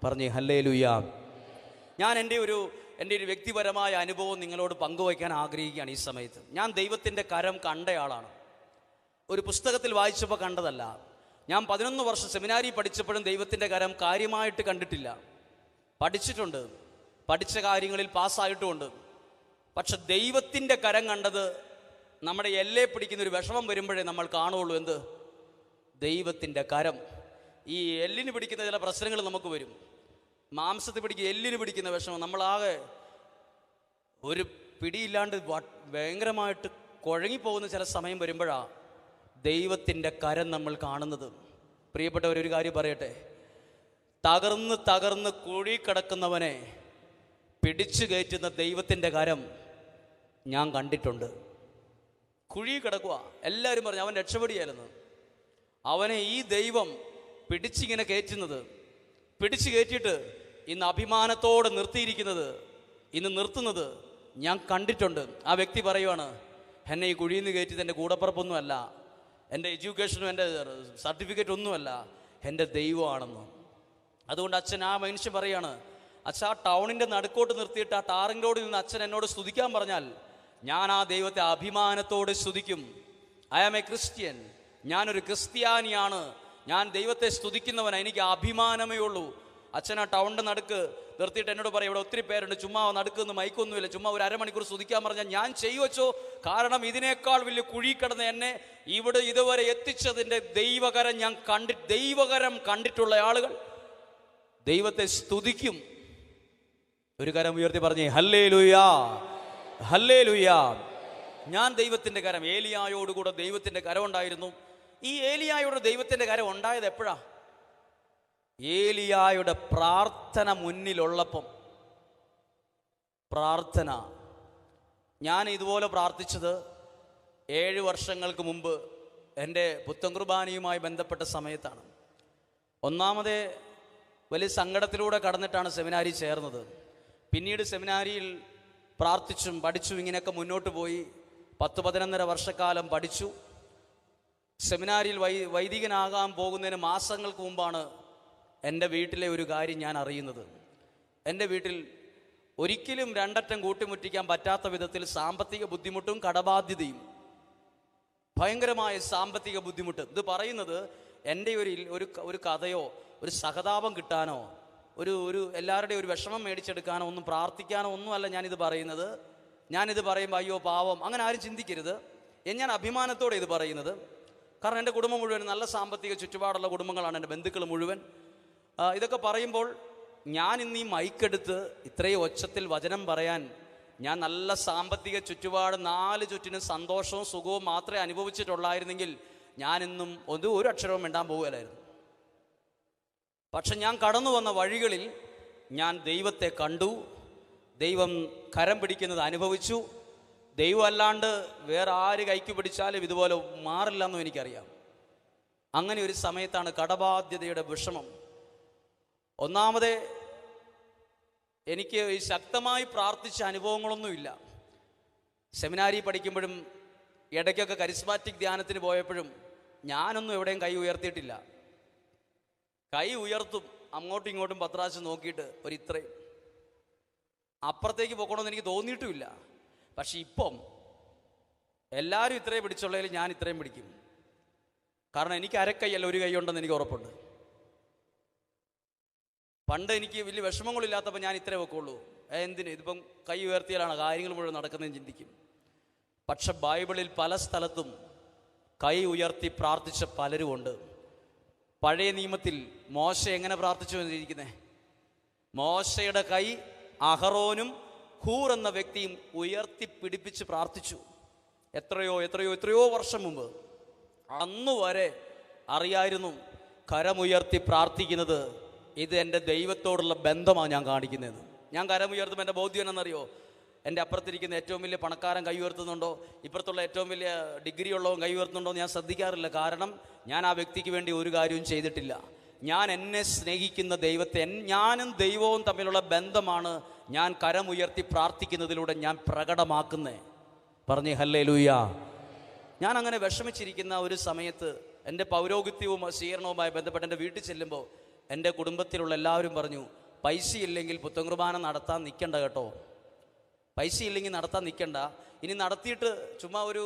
പറഞ്ഞേ ഹല്ലേലൂയ. ഞാൻ എൻ്റെ ഒരു വ്യക്തിപരമായ അനുഭവം നിങ്ങളോട് പങ്കുവയ്ക്കാൻ ആഗ്രഹിക്കുകയാണ് ഈ സമയത്ത്. ഞാൻ ദൈവത്തിൻ്റെ കരം കണ്ടയാളാണ്. ഒരു പുസ്തകത്തിൽ വായിച്ചപ്പോൾ കണ്ടതല്ല. ഞാൻ 11 വർഷം സെമിനാരി പഠിച്ചപ്പോഴും ദൈവത്തിൻ്റെ കരം കാര്യമായിട്ട് കണ്ടിട്ടില്ല. പഠിച്ചിട്ടുണ്ട്, പഠിച്ച കാര്യങ്ങളിൽ പാസ്സായിട്ടുമുണ്ട്. പക്ഷെ ദൈവത്തിൻ്റെ കരം കണ്ടത് നമ്മുടെ എല്ലെ പിടിക്കുന്ന ഒരു വിഷമം വരുമ്പോഴേ നമ്മൾ കാണുള്ളൂ. എന്ത്? ദൈവത്തിൻ്റെ കരം. ഈ എല്ലിന് പിടിക്കുന്ന ചില പ്രശ്നങ്ങൾ നമുക്ക് വരും. മാംസത്തിൽ പിടിക്കുന്ന എല്ലിന് പിടിക്കുന്ന വിഷമം നമ്മളാകെ ഒരു പിടിയില്ലാണ്ട് ഭയങ്കരമായിട്ട് കുഴങ്ങിപ്പോകുന്ന ചില സമയം വരുമ്പോഴാണ് ദൈവത്തിൻ്റെ കരം നമ്മൾ കാണുന്നത്. പ്രിയപ്പെട്ടവരൊരു കാര്യം പറയട്ടെ, തകർന്ന് തകർന്ന് കുഴി കിടക്കുന്നവനെ പിടിച്ചു കയറ്റുന്ന ദൈവത്തിൻ്റെ കരം ഞാൻ കണ്ടിട്ടുണ്ട്. കുഴി കിടക്കുക, എല്ലാവരും പറഞ്ഞു അവൻ രക്ഷപ്പെടുകയായിരുന്നു. അവനെ ഈ ദൈവം പിടിച്ചിങ്ങനെ കയറ്റുന്നത്, പിടിച്ചു കയറ്റിയിട്ട് ഇന്ന് അഭിമാനത്തോടെ ഇന്ന് നിർത്തുന്നത് ഞാൻ കണ്ടിട്ടുണ്ട്. ആ വ്യക്തി പറയുവാണ്, എന്നെ ഈ കുഴിയിൽ നിന്ന് കയറ്റിയത് എൻ്റെ കൂടപ്പുറപ്പൊന്നുമല്ല, എൻ്റെ എഡ്യൂക്കേഷനും എൻ്റെ സർട്ടിഫിക്കറ്റ് ഒന്നുമല്ല, എൻ്റെ ദൈവമാണെന്ന്. അതുകൊണ്ട് അച്ഛൻ, ആ മനുഷ്യൻ പറയാണ്, അച്ഛൻ ആ ടൗണിൻ്റെ നടുക്കോട്ട് നിർത്തിയിട്ട് ആ ടാറിംഗ് റോഡിൽ നിന്ന് അച്ഛൻ എന്നോട് സ്തുതിക്കാൻ പറഞ്ഞാൽ ഞാൻ ആ ദൈവത്തെ അഭിമാനത്തോടെ സ്തുതിക്കും. ഐ ആം എ ക്രിസ്ത്യൻ, ഞാനൊരു ക്രിസ്ത്യാനിയാണ്, ഞാൻ ദൈവത്തെ സ്തുതിക്കുന്നവനാണ്, എനിക്ക് അഭിമാനമേ ഉള്ളൂ. അച്ഛൻ ആ ടൗണിൻ്റെ നടുക്ക് നിർത്തിയിട്ട് എന്നോട് പറയും, ഇവിടെ ഒത്തിരി പേരുണ്ട്, ചുമ്മാ നടുക്കൊന്നും മൈക്കൊന്നുമില്ല, ചുമ്മാ ഒരു അരമണിക്കൂർ സ്തുതിക്കാൻ പറഞ്ഞാൽ ഞാൻ ചെയ്യുവച്ചോ. കാരണം ഇതിനേക്കാൾ വലിയ കുഴി കിടന്ന് എന്നെ ഇവിടെ ഇതുവരെ എത്തിച്ചതിൻ്റെ ദൈവകരം കണ്ടിട്ടുള്ള ആളുകൾ ദൈവത്തെ സ്തുതിക്കും. ഒരു കരം ഉയർത്തി പറഞ്ഞേ ഹല്ലേലൂയാ, ഹല്ലേലൂയാ. ഞാൻ ദൈവത്തിൻ്റെ കരം, ഏലിയായോടുകൂടെ ദൈവത്തിൻ്റെ കരം ഉണ്ടായിരുന്നു. ഈ ഏലിയായോട് ദൈവത്തിൻ്റെ കരം ഉണ്ടായത് എപ്പോഴാ? ഏലിയായുടെ പ്രാർത്ഥന മുന്നിലുള്ളപ്പം. പ്രാർത്ഥന, ഞാൻ ഇതുപോലെ പ്രാർത്ഥിച്ചത് 7 വർഷങ്ങൾക്ക് മുമ്പ് എൻ്റെ പുത്തൻ കുർബാനയുമായി ബന്ധപ്പെട്ട സമയത്താണ്. ഒന്നാമതേ വലിയ സങ്കടത്തിലൂടെ കടന്നിട്ടാണ് സെമിനാരി ചേർന്നത്. പിന്നീട് സെമിനാരിയിൽ പ്രാർത്ഥിച്ചും പഠിച്ചും ഇങ്ങനെയൊക്കെ മുന്നോട്ട് പോയി 10-11 വർഷക്കാലം പഠിച്ചു. സെമിനാരിയിൽ വൈദികനാകാൻ പോകുന്നതിന് മാസങ്ങൾക്ക് മുമ്പാണ് എൻ്റെ വീട്ടിലെ ഒരു കാര്യം ഞാൻ അറിയുന്നത്. എൻ്റെ വീട്ടിൽ ഒരിക്കലും രണ്ടറ്റം കൂട്ടിമുറ്റിക്കാൻ പറ്റാത്ത വിധത്തിൽ സാമ്പത്തിക ബുദ്ധിമുട്ടും കടബാധ്യതയും, ഭയങ്കരമായ സാമ്പത്തിക ബുദ്ധിമുട്ട്. ഇത് പറയുന്നത് എൻ്റെ ഒരു കഥയോ ഒരു സഹതാപം കിട്ടാനോ ഒരു എല്ലാവരുടെയും ഒരു വിഷമം മേടിച്ചെടുക്കാനോ ഒന്നും പ്രാർത്ഥിക്കാനോ ഒന്നുമല്ല ഞാനിത് പറയുന്നത്. ഞാനിത് പറയുമ്പോൾ അയ്യോ പാവം അങ്ങനെ ആരും ചിന്തിക്കരുത്. ഞാൻ അഭിമാനത്തോടെ ഇത് പറയുന്നത്. കാരണം എൻ്റെ കുടുംബം മുഴുവൻ നല്ല സാമ്പത്തിക ചുറ്റുപാടുള്ള കുടുംബങ്ങളാണ്, എൻ്റെ ബന്ധുക്കൾ മുഴുവൻ. ഇതൊക്കെ പറയുമ്പോൾ ഞാൻ ഇന്ന് ഈ മൈക്കെടുത്ത് ഇത്രയും ഒച്ചത്തിൽ വചനം പറയാൻ, ഞാൻ നല്ല സാമ്പത്തിക ചുറ്റുപാട് 4 ചുറ്റിനും സന്തോഷവും സുഖവും മാത്രമേ അനുഭവിച്ചിട്ടുള്ളായിരുന്നെങ്കിൽ ഞാനിന്നും ഒരു അക്ഷരവും മിണ്ടാൻ പോകുകയില്ലായിരുന്നു. പക്ഷെ ഞാൻ കടന്നു വന്ന വഴികളിൽ ഞാൻ ദൈവത്തെ കണ്ടു, ദൈവം കരം പിടിക്കുന്നത് അനുഭവിച്ചു. ദൈവം അല്ലാണ്ട് വേറെ ആര് കൈക്ക് പിടിച്ചാലും ഇതുപോലെ മാറില്ലെന്നും എനിക്കറിയാം. അങ്ങനെ ഒരു സമയത്താണ് കടബാധ്യതയുടെ വിഷമം. ഒന്നാമതേ എനിക്ക് ഈ ശക്തമായി പ്രാർത്ഥിച്ച അനുഭവങ്ങളൊന്നുമില്ല. സെമിനാരി പഠിക്കുമ്പോഴും ഇടയ്ക്കൊക്കെ കരിസ്മാറ്റിക് ധ്യാനത്തിന് പോയപ്പോഴും ഞാനൊന്നും എവിടെയും കൈ ഉയർത്തിയിട്ടില്ല. കൈ ഉയർത്തും അങ്ങോട്ടും ഇങ്ങോട്ടും പത്രാശം നോക്കിയിട്ട് ഇത്രയും അപ്പുറത്തേക്ക് പോകണമെന്ന് എനിക്ക് തോന്നിയിട്ടുമില്ല. പക്ഷെ ഇപ്പം എല്ലാവരും ഇത്രയും പിടിച്ചുള്ളതിൽ ഞാൻ ഇത്രയും പിടിക്കും. കാരണം എനിക്ക് അരക്കൈയല്ല ഒരു കൈ ഉണ്ടെന്ന് എനിക്ക് ഉറപ്പുണ്ട്. പണ്ട് എനിക്ക് വലിയ വിഷമങ്ങളില്ലാത്തപ്പോൾ ഞാൻ ഇത്രേ വെക്കുള്ളൂ. എന്തിന് ഇതിപ്പം കൈ ഉയർത്തിയാലാണ് കാര്യങ്ങൾ മുഴുവൻ നടക്കുന്നതെന്ന് ചിന്തിക്കും. പക്ഷെ ബൈബിളിൽ പല സ്ഥലത്തും കൈ ഉയർത്തി പ്രാർത്ഥിച്ച പലരുമുണ്ട്. പഴയ നിയമത്തിൽ മോശ എങ്ങനെ പ്രാർത്ഥിച്ചു എന്നിരിക്കുന്നത്? മോശയുടെ കൈ അഹറോനും ഹൂർ എന്ന വ്യക്തിയും ഉയർത്തി പിടിപ്പിച്ച് പ്രാർത്ഥിച്ചു. എത്രയോ വർഷം മുമ്പ്. അന്നു വരെ അറിയായിരുന്നു കരമുയർത്തി പ്രാർത്ഥിക്കുന്നത് ഇത് എൻ്റെ ദൈവത്തോടുള്ള ബന്ധമാണ് ഞാൻ കാണിക്കുന്നത്. ഞാൻ കരമുയർത്തുമ്പോൾ എൻ്റെ ബോധ്യം എന്നറിയോ? എൻ്റെ അപ്പുറത്തിരിക്കുന്ന ഏറ്റവും വലിയ പണക്കാരൻ കൈ ഉയർത്തുന്നുണ്ടോ, ഇപ്പുറത്തുള്ള ഏറ്റവും വലിയ ഡിഗ്രി ഉള്ളവൻ കൈ ഉയർത്തുന്നുണ്ടോ എന്ന് ഞാൻ ശ്രദ്ധിക്കാറില്ല. കാരണം ഞാൻ ആ വ്യക്തിക്ക് വേണ്ടി ഒരു കാര്യവും ചെയ്തിട്ടില്ല. ഞാൻ എന്നെ സ്നേഹിക്കുന്ന ദൈവത്തെ, ഞാനും ദൈവവും തമ്മിലുള്ള ബന്ധമാണ് ഞാൻ കരമുയർത്തി പ്രാർത്ഥിക്കുന്നതിലൂടെ ഞാൻ പ്രകടമാക്കുന്നത്. പറഞ്ഞേ ഹല്ലേലൂയ. ഞാൻ അങ്ങനെ വിഷമിച്ചിരിക്കുന്ന ഒരു സമയത്ത് എൻ്റെ പൗരോഹിത്യവും സ്വീകരണവുമായി ബന്ധപ്പെട്ട് എൻ്റെ വീട്ടിൽ ചെല്ലുമ്പോൾ എൻ്റെ കുടുംബത്തിലുള്ള എല്ലാവരും പറഞ്ഞു, പൈസ ഇല്ലെങ്കിൽ പുത്തൻകുർബാന നടത്താൻ നിൽക്കണ്ട കേട്ടോ, പൈസ ഇല്ലെങ്കിൽ നടത്താൻ നിൽക്കണ്ട, ഇനി നടത്തിയിട്ട് ചുമ്മാ ഒരു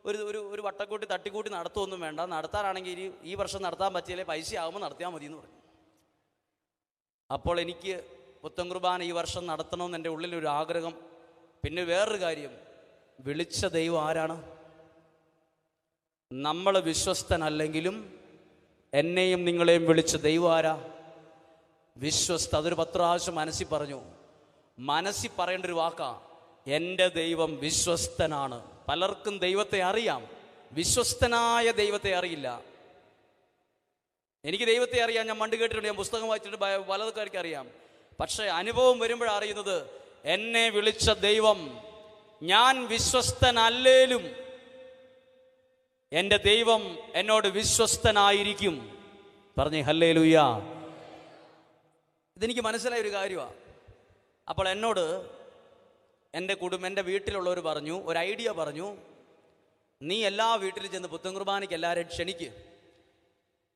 ഒരു ഒരു ഒരു വട്ടക്കൂട്ടി തട്ടിക്കൂട്ടി നടത്തുമൊന്നും വേണ്ട, നടത്താനാണെങ്കിൽ ഈ വർഷം നടത്താൻ പറ്റിയില്ലേ പൈസ ആകുമ്പോൾ നടത്തിയാൽ മതി എന്ന് പറഞ്ഞു. അപ്പോൾ എനിക്ക് പുത്തൻകുർബാന ഈ വർഷം നടത്തണമെന്ന് എൻ്റെ ഉള്ളിലൊരു ആഗ്രഹം. പിന്നെ വേറൊരു കാര്യം, വിളിച്ച ദൈവം ആരാണ്? നമ്മൾ വിശ്വസ്തനല്ലെങ്കിലും എന്നെയും നിങ്ങളെയും വിളിച്ച ദൈവം ആരാ? വിശ്വസ്ത. അതൊരു 10 പ്രാവശ്യം മനസ്സിൽ പറഞ്ഞു. മനസ്സിൽ പറയേണ്ട ഒരു വാക്കാ, എൻ്റെ ദൈവം വിശ്വസ്തനാണ്. പലർക്കും ദൈവത്തെ അറിയാം, വിശ്വസ്തനായ ദൈവത്തെ അറിയില്ല. എനിക്ക് ദൈവത്തെ അറിയാം, ഞാൻ പണ്ട് കേട്ടിട്ടുണ്ട്, ഞാൻ പുസ്തകം വായിച്ചിട്ട് പലതൊക്കെ അറിയാം. പക്ഷേ അനുഭവം വരുമ്പോഴാണ് അറിയുന്നത്, എന്നെ വിളിച്ച ദൈവം, ഞാൻ വിശ്വസ്തനല്ലേലും എൻ്റെ ദൈവം എന്നോട് വിശ്വസ്തനായിരിക്കും. പറഞ്ഞേ ഹല്ലേലൂയ. ഇതെനിക്ക് മനസ്സിലായ ഒരു കാര്യമാണ്. അപ്പോൾ എന്നോട് എൻ്റെ വീട്ടിലുള്ളവർ പറഞ്ഞു, ഒരു ഐഡിയ പറഞ്ഞു, നീ എല്ലാ വീട്ടിലും ചെന്ന് പുത്തൻകുർബാനയ്ക്ക് എല്ലാവരെയും ക്ഷണിക്ക്.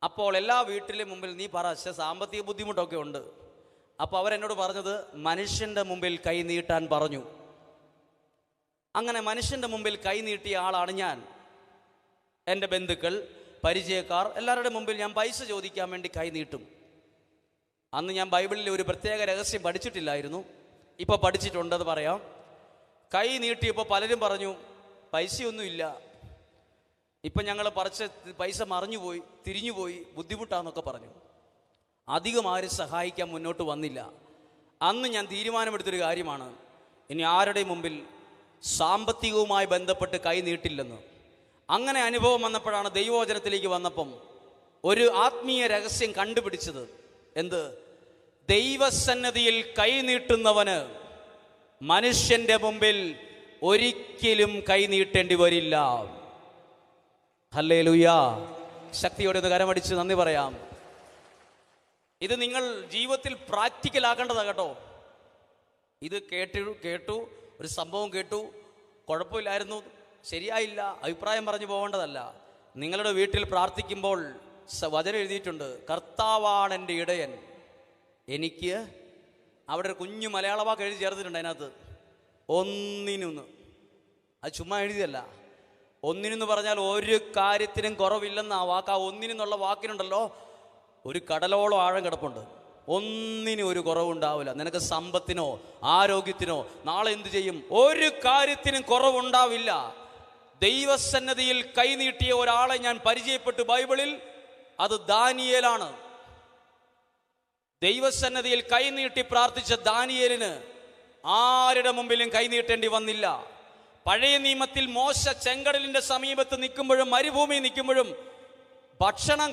അപ്പോൾ എല്ലാ വീട്ടിലെ മുമ്പിൽ നീ പറ, സാമ്പത്തിക ബുദ്ധിമുട്ടൊക്കെ ഉണ്ട്. അപ്പോൾ അവരെന്നോട് പറഞ്ഞത്, മനുഷ്യൻ്റെ മുമ്പിൽ കൈ നീട്ടാൻ പറഞ്ഞു. അങ്ങനെ മനുഷ്യൻ്റെ മുമ്പിൽ കൈ നീട്ടിയ ആളാണ് ഞാൻ. എൻ്റെ ബന്ധുക്കൾ, പരിചയക്കാർ എല്ലാവരുടെ മുമ്പിൽ ഞാൻ പൈസ ചോദിക്കാൻ വേണ്ടി കൈ നീട്ടും. അന്ന് ഞാൻ ബൈബിളിലെ ഒരു പ്രത്യേക രഹസ്യം പഠിച്ചിട്ടില്ലായിരുന്നു, ഇപ്പോൾ പഠിച്ചിട്ടുണ്ടെന്ന് പറയാം. കൈ നീട്ടിയപ്പോൾ പലരും പറഞ്ഞു, പൈസയൊന്നുമില്ല, ഇപ്പം ഞങ്ങൾ പറിച്ച പൈസ മറിഞ്ഞുപോയി, തിരിഞ്ഞുപോയി, ബുദ്ധിമുട്ടാന്നൊക്കെ പറഞ്ഞു. അധികം ആരും സഹായിക്കാൻ മുന്നോട്ട് വന്നില്ല. അന്ന് ഞാൻ തീരുമാനമെടുത്തൊരു കാര്യമാണ്, ഇനി ആരുടെ മുമ്പിൽ സാമ്പത്തികവുമായി ബന്ധപ്പെട്ട് കൈ നീട്ടില്ലെന്ന്. അങ്ങനെ അനുഭവം വന്നപ്പോഴാണ് ദൈവവചനത്തിലേക്ക് വന്നപ്പം ഒരു ആത്മീയ രഹസ്യം കണ്ടുപിടിച്ചത്. എന്ത്? ദൈവസന്നിധിയിൽ കൈ നീട്ടുന്നവന് മനുഷ്യന്റെ മുമ്പിൽ ഒരിക്കലും കൈ നീട്ടേണ്ടി വരില്ല. ഹല്ലേലൂയ. ശക്തിയോടെ ഒന്ന് കരമടിച്ച് നന്ദി പറയാം. ഇത് നിങ്ങൾ ജീവിതത്തിൽ പ്രാക്ടിക്കലാക്കേണ്ടതാണ് കേട്ടോ. ഇത് കേട്ടു ഒരു സംഭവം കേട്ടു, കുഴപ്പമില്ലായിരുന്നു, ശരിയായില്ല, അഭിപ്രായം പറഞ്ഞു പോകേണ്ടതല്ല. നിങ്ങളുടെ വീട്ടിൽ പ്രാർത്ഥിക്കുമ്പോൾ വചനം എഴുതിയിട്ടുണ്ട്, കർത്താവാണ് എൻ്റെ ഇടയൻ, എനിക്ക് അവിടെ ഒരു കുഞ്ഞു മലയാള വാക്ക് എഴുതി ചേർത്തിട്ടുണ്ട് അതിനകത്ത്, ഒന്നിനൊന്ന്. അത് ചുമ്മാ എഴുതിയല്ല. ഒന്നിനെന്ന് പറഞ്ഞാൽ ഒരു കാര്യത്തിനും കുറവില്ലെന്ന് ആ വാക്ക്. ആ ഒന്നിനെന്നുള്ള വാക്കിനുണ്ടല്ലോ ഒരു കടലോളം ആഴം കിടപ്പുണ്ട്. ഒന്നിനും ഒരു കുറവുണ്ടാവില്ല. നിനക്ക് സമ്പത്തിനോ ആരോഗ്യത്തിനോ നാളെ എന്ത് ചെയ്യും, ഒരു കാര്യത്തിനും കുറവുണ്ടാവില്ല. ദൈവസന്നിധിയിൽ കൈനീട്ടിയ ഒരാളെ ഞാൻ പരിചയപ്പെട്ടു ബൈബിളിൽ, അത് ദാനിയേലാണ്. ദൈവസന്നിധിയിൽ കൈനീട്ടി പ്രാർത്ഥിച്ച ദാനിയേലിന് ആരുടെ മുമ്പിലും കൈനീട്ടേണ്ടി വന്നില്ല. പഴയ നിയമത്തിൽ മോശ ചെങ്കടലിന്റെ സമീപത്ത് നിൽക്കുമ്പോഴും മരുഭൂമി നിൽക്കുമ്പോഴും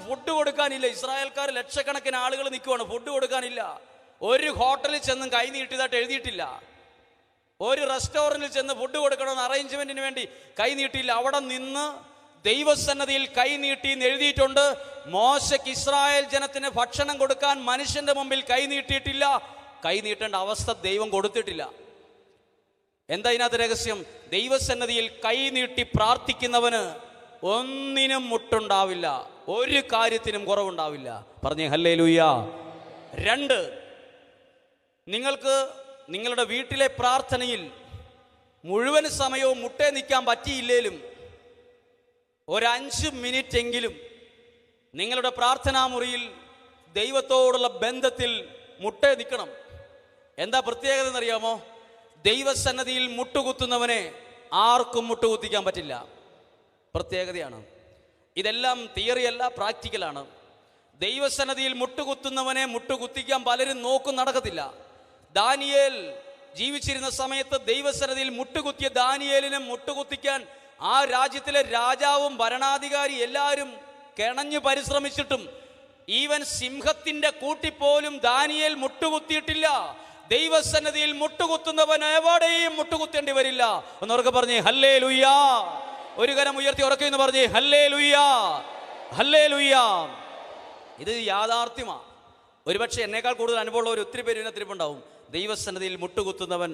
ഫുഡ് കൊടുക്കാനില്ല. ഇസ്രായേൽക്കാർ ലക്ഷക്കണക്കിന് ആളുകൾ നിൽക്കുവാണ്, ഫുഡ് കൊടുക്കാനില്ല. ഒരു ഹോട്ടലിൽ ചെന്നും കൈ നീട്ടിയതായിട്ട് എഴുതിയിട്ടില്ല. ഒരു റെസ്റ്റോറൻറ്റിൽ ചെന്ന് ഫുഡ് കൊടുക്കണമെന്ന് അറേഞ്ച്മെന്റിന് വേണ്ടി കൈ നീട്ടിയില്ല. അവിടെ നിന്ന് ദൈവസന്നിധിയിൽ കൈ നീട്ടി എന്ന് എഴുതിയിട്ടുണ്ട്. മോശയ്ക്ക് ഇസ്രായേൽ ജനത്തിന് ഭക്ഷണം കൊടുക്കാൻ മനുഷ്യന്റെ മുമ്പിൽ കൈ നീട്ടിയിട്ടില്ല. കൈ നീട്ടേണ്ട അവസ്ഥ ദൈവം കൊടുത്തിട്ടില്ല. എന്താ ഇതിനകത്ത് രഹസ്യം? ദൈവസന്നിധിയിൽ കൈ നീട്ടി പ്രാർത്ഥിക്കുന്നവന് ഒന്നിനും മുട്ടുണ്ടാവില്ല, ഒരു കാര്യത്തിനും കുറവുണ്ടാവില്ല. പറഞ്ഞേ ഹല്ലേലൂയ. 2, നിങ്ങൾക്ക് നിങ്ങളുടെ വീട്ടിലെ പ്രാർത്ഥനയിൽ മുഴുവൻ സമയവും മുട്ടേ നിൽക്കാൻ പറ്റിയില്ലേലും ഒരു 5 മിനിറ്റ് എങ്കിലും നിങ്ങളുടെ പ്രാർത്ഥനാ മുറിയിൽ ദൈവത്തോടുള്ള ബന്ധത്തിൽ മുട്ടേ നിൽക്കണം. എന്താ പ്രത്യേകത എന്നറിയാമോ? ദൈവസന്നിധിയിൽ മുട്ടുകുത്തുന്നവനെ ആർക്കും മുട്ടുകുത്തിക്കാൻ പറ്റില്ല. പ്രത്യേകതയാണ്. ഇതെല്ലാം തിയറിയല്ല, പ്രാക്ടിക്കലാണ്. ദൈവസന്നിധിയിൽ മുട്ടുകുത്തുന്നവനെ മുട്ടുകുത്തിക്കാൻ പലരും നോക്കും നടക്കത്തില്ല. ദാനിയേൽ ജീവിച്ചിരുന്ന സമയത്ത് ദൈവസന്നിധിയിൽ മുട്ടുകുത്തിയ ദാനിയേലിനെ മുട്ടുകുത്തിക്കാൻ ആ രാജ്യത്തിലെ രാജാവും ഭരണാധികാരി എല്ലാവരും കിണഞ്ഞു പരിശ്രമിച്ചിട്ടും ഈവൻ സിംഹത്തിന്റെ കൂട്ടിപ്പോലും ദാനിയേൽ മുട്ടുകുത്തിയിട്ടില്ല. ദൈവസന്നിധിയിൽ മുട്ടുകുത്തുന്നവൻ എവിടെയും മുട്ടുകുത്തേണ്ടി വരില്ല. ഒന്നോർക്കെ പറഞ്ഞേ ഹല്ലേലൂയ. ഒരു കരം ഉയർത്തി ഉറക്കെന്ന് പറഞ്ഞേ ഹല്ലേലൂയ, ഹല്ലേലൂയ. ഇത് യാഥാർത്ഥ്യമാണ്. ഒരുപക്ഷെ എന്നേക്കാൾ കൂടുതൽ അനുഭവമുള്ള ഒത്തിരി പേര് ഇതിനകത്തിരിപ്പുണ്ടാവും. ദൈവസന്നിധിയിൽ മുട്ടുകുത്തുന്നവൻ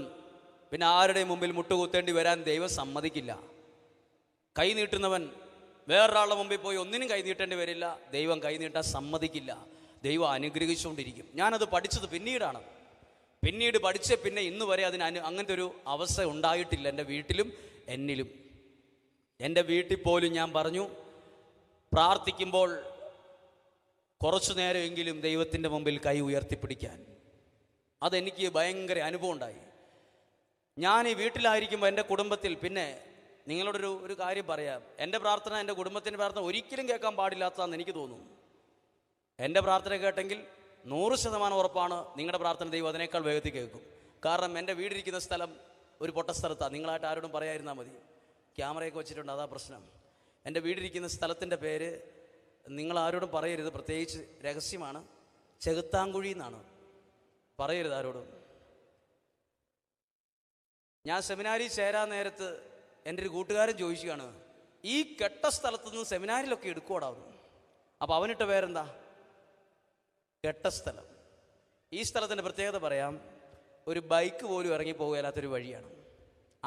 പിന്നെ ആരുടെയും മുമ്പിൽ മുട്ടുകുത്തേണ്ടി വരാൻ ദൈവം സമ്മതിക്കില്ല. കൈ നീട്ടുന്നവൻ വേറൊരാളുടെ മുമ്പിൽ പോയി ഒന്നിനും കൈ നീട്ടേണ്ടി വരില്ല. ദൈവം കൈ നീട്ടാൻ സമ്മതിക്കില്ല. ദൈവം അനുഗ്രഹിച്ചുകൊണ്ടിരിക്കും. ഞാനത് പഠിച്ചത് പിന്നീട് പഠിച്ച പിന്നെ ഇന്ന് വരെ അങ്ങനത്തെ ഒരു അവസ്ഥ ഉണ്ടായിട്ടില്ല എൻ്റെ വീട്ടിലും എന്നിലും. എൻ്റെ വീട്ടിൽ പോലും ഞാൻ പറഞ്ഞു, പ്രാർത്ഥിക്കുമ്പോൾ കുറച്ചു നേരമെങ്കിലും ദൈവത്തിൻ്റെ മുമ്പിൽ കൈ ഉയർത്തിപ്പിടിക്കാൻ. അതെനിക്ക് ഭയങ്കര അനുഭവം ഉണ്ടായി. ഞാൻ ഈ വീട്ടിലായിരിക്കുമ്പോൾ എൻ്റെ കുടുംബത്തിൽ, പിന്നെ നിങ്ങളോടൊരു കാര്യം പറയാം, എൻ്റെ പ്രാർത്ഥന എൻ്റെ കുടുംബത്തിൻ്റെ പ്രാർത്ഥന ഒരിക്കലും കേൾക്കാൻ പാടില്ലാത്തതാണെന്ന് എനിക്ക് തോന്നുന്നു. എൻ്റെ പ്രാർത്ഥന കേട്ടെങ്കിൽ 100% ഉറപ്പാണ് നിങ്ങളുടെ പ്രാർത്ഥന ദൈവം അതിനേക്കാൾ വേഗത്തിൽ കേൾക്കും. കാരണം എൻ്റെ വീടിരിക്കുന്ന സ്ഥലം ഒരു പൊട്ടസ്ഥലത്താണ്. നിങ്ങളായിട്ട് ആരോടും പറയാതിരുന്നാൽ മതി. ക്യാമറയൊക്കെ വെച്ചിട്ടുണ്ട്, അതാ പ്രശ്നം. എൻ്റെ വീടിരിക്കുന്ന സ്ഥലത്തിൻ്റെ പേര് നിങ്ങൾ ആരോടും പറയരുത്, പ്രത്യേകിച്ച് രഹസ്യമാണ്. ചെകുത്താങ്കുഴി എന്നാണ്, പറയരുത് ആരോടും. ഞാൻ സെമിനാരിൽ ചേരാൻ നേരത്ത് എൻ്റെ ഒരു കൂട്ടുകാരൻ ചോദിക്കുകയാണ്, ഈ കെട്ട സ്ഥലത്തുനിന്ന് സെമിനാരിലൊക്കെ എടുക്കുവാടാവുന്നു. അപ്പോൾ അവനിട്ട് പേരെന്താ? കെട്ട സ്ഥലം. ഈ സ്ഥലത്തിൻ്റെ പ്രത്യേകത പറയാം, ഒരു ബൈക്ക് പോലും ഇറങ്ങി പോകാത്തൊരു വഴിയാണ്.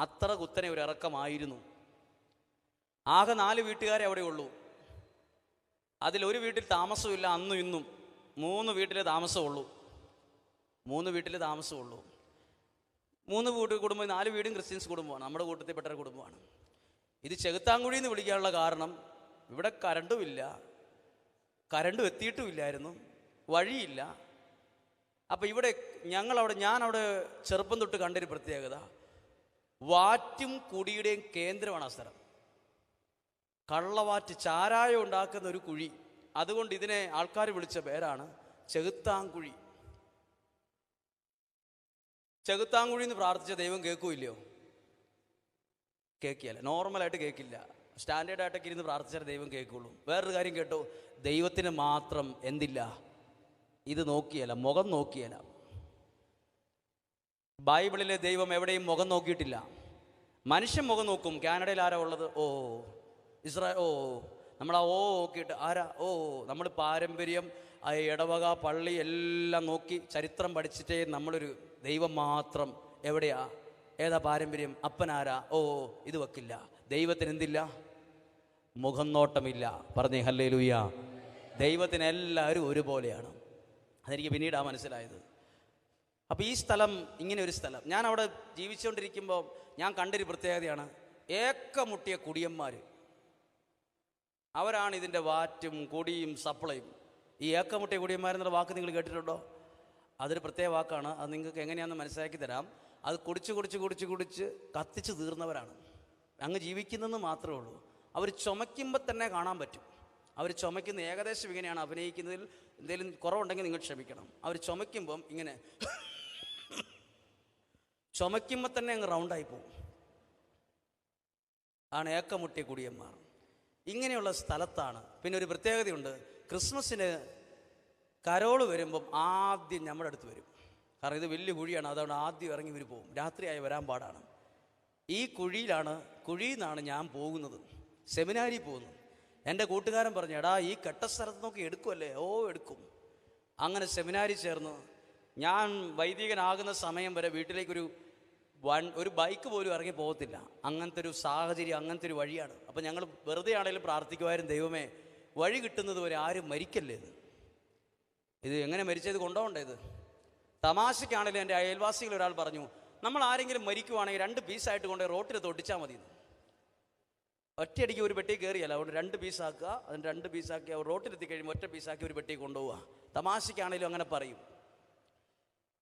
അത്ര കുത്തനെ ഒരു ഇറക്കമായിരുന്നു. ആകെ 4 വീട്ടുകാരെ അവിടെ ഉള്ളൂ. അതിലൊരു വീട്ടിൽ താമസമില്ല, അന്നും ഇന്നും 3 വീട്ടിലെ താമസമുള്ളൂ. 3 വീട്ടിലെ താമസമുള്ളൂ. 3 കുടുംബം, 4 വീടും ക്രിസ്ത്യൻസ് കുടുംബമാണ്, നമ്മുടെ കൂട്ടത്തിൽപ്പെട്ട ഒരു കുടുംബമാണ്. ഇത് ചെകുത്താങ്കുഴി എന്ന് വിളിക്കാനുള്ള കാരണം ഇവിടെ കരണ്ടുമില്ല, കരണ്ടും എത്തിയിട്ടുമില്ലായിരുന്നു, വഴിയില്ല. അപ്പം ഇവിടെ ഞാനവിടെ ചെറുപ്പം തൊട്ട് കണ്ടൊരു പ്രത്യേകത, വാറ്റും കുടിയുടെയും കേന്ദ്രമാണ് ആ സ്ഥലം. കള്ളവാറ്റ്, ചാരായം ഉണ്ടാക്കുന്ന ഒരു കുഴി. അതുകൊണ്ട് ഇതിനെ ആൾക്കാർ വിളിച്ച പേരാണ് ചെകുത്താങ്കുഴി. ചെകുത്താങ്കുഴി എന്ന് പ്രാർത്ഥിച്ച ദൈവം കേൾക്കൂല്ലയോ? കേൾക്കില്ല, നോർമലായിട്ട് കേൾക്കില്ല. സ്റ്റാൻഡേർഡായിട്ടൊക്കെ ഇരുന്ന് പ്രാർത്ഥിച്ചാൽ ദൈവം കേൾക്കുള്ളൂ. വേറൊരു കാര്യം കേട്ടോ, ദൈവത്തിന് മാത്രം എന്തില്ല? ഇത് നോക്കിയല്ല, മുഖം നോക്കിയല്ല. ബൈബിളിലെ ദൈവം എവിടെയും മുഖം നോക്കിയിട്ടില്ല. മനുഷ്യൻ മുഖം നോക്കും. കാനഡയിൽ ആരാ ഉള്ളത്? ഓ ഇസ്രായേൽ. ഓ നമ്മൾ ആ ഓ നോക്കിയിട്ട് ആരാ? ഓ നമ്മൾ പാരമ്പര്യം, ആ ഇടവക, പള്ളി എല്ലാം നോക്കി ചരിത്രം പഠിച്ചിട്ടേ നമ്മളൊരു ദൈവം മാത്രം എവിടെയാ, ഏതാ പാരമ്പര്യം, അപ്പനാരാ? ഓ ഇത് വെക്കില്ല. ദൈവത്തിന് എന്തില്ല? മുഖം നോട്ടമില്ല. പറഞ്ഞേ ഹല്ലേലൂയ. ദൈവത്തിന് എല്ലാവരും ഒരുപോലെയാണ്. അതെനിക്ക് പിന്നീടാ മനസ്സിലായത്. അപ്പോൾ ഈ സ്ഥലം, ഇങ്ങനെ ഒരു സ്ഥലം, ഞാൻ അവിടെ ജീവിച്ചുകൊണ്ടിരിക്കുമ്പോൾ ഞാൻ കണ്ടൊരു പ്രത്യേകതയാണ്, ഏക്കമുട്ടിയ കുടിയന്മാർ. അവരാണ് ഇതിൻ്റെ വാറ്റും കുടിയും സപ്ലൈയും. ഈ ഏക്കമുട്ടിയ കുടിയന്മാരെന്നുള്ള വാക്ക് നിങ്ങൾ കേട്ടിട്ടുണ്ടോ? അതൊരു പ്രത്യേക വാക്കാണ്. അത് നിങ്ങൾക്ക് എങ്ങനെയാണെന്ന് മനസ്സിലാക്കി തരാം. അത് കുടിച്ച് കത്തിച്ച് തീർന്നവരാണ്. അങ്ങ് ജീവിക്കുന്നതെന്ന് മാത്രമേ ഉള്ളൂ. അവർ ചുമയ്ക്കുമ്പോൾ തന്നെ കാണാൻ പറ്റും. അവർ ചുമയ്ക്കുന്ന ഏകദേശം ഇങ്ങനെയാണ്. അഭിനയിക്കുന്നതിൽ എന്തെങ്കിലും കുറവുണ്ടെങ്കിൽ നിങ്ങൾ ക്ഷമിക്കണം. അവർ ചുമയ്ക്കുമ്പം ഇങ്ങനെ ചുമയ്ക്കുമ്പോൾ തന്നെ അങ്ങ് റൗണ്ടായി പോകും. ആണ് ഏക്കമുട്ടിയ കുടിയന്മാർ. ഇങ്ങനെയുള്ള സ്ഥലത്താണ്. പിന്നെ ഒരു പ്രത്യേകതയുണ്ട്, ക്രിസ്മസിന് കരോള് വരുമ്പം ആദ്യം നമ്മുടെ അടുത്ത് വരും. കാരണം ഇത് വലിയ കുഴിയാണ്, അതുകൊണ്ട് ആദ്യം ഇറങ്ങി ഇവർ പോകും. രാത്രിയായി വരാൻ പാടാണ്. ഈ കുഴിയിൽ നിന്നാണ് ഞാൻ പോകുന്നത്, സെമിനാരിൽ പോകുന്നു. എൻ്റെ കൂട്ടുകാരൻ പറഞ്ഞു, എടാ ഈ കെട്ട സ്ഥലത്ത് നോക്കി എടുക്കുമല്ലേ? ഓ എടുക്കും. അങ്ങനെ സെമിനാരിൽ ചേർന്ന് ഞാൻ വൈദികനാകുന്ന സമയം വരെ വീട്ടിലേക്കൊരു ബൈക്ക് പോലും ഇറങ്ങി പോകത്തില്ല. അങ്ങനത്തെ ഒരു സാഹചര്യം, അങ്ങനത്തെ ഒരു വഴിയാണ്. അപ്പം ഞങ്ങൾ വെറുതെ ആണെങ്കിലും പ്രാർത്ഥിക്കുമായിരുന്നു, ദൈവമേ വഴി കിട്ടുന്നത് വരെ ആരും മരിക്കല്ലേ. ഇത് എങ്ങനെ മരിച്ചത് കൊണ്ടുപോകണ്ടേ? ഇത് തമാശയ്ക്കാണെങ്കിലും എൻ്റെ അയൽവാസികൾ ഒരാൾ പറഞ്ഞു, നമ്മൾ ആരെങ്കിലും മരിക്കുവാണെങ്കിൽ 2 പീസായിട്ട് കൊണ്ട് റോട്ടിൽ തൊട്ടിച്ചാൽ മതി. ഒറ്റയടിക്ക് ഒരു പെട്ടി കയറിയല്ല, അതുകൊണ്ട് 2 പീസാക്കുക. അതിന് 2 പീസാക്കി അവർ റോട്ടിലെത്തി കഴിയുമ്പോൾ ഒറ്റ പീസാക്കി ഒരു പെട്ടി കൊണ്ടുപോവുക. തമാശയ്ക്കാണെങ്കിലും അങ്ങനെ പറയും.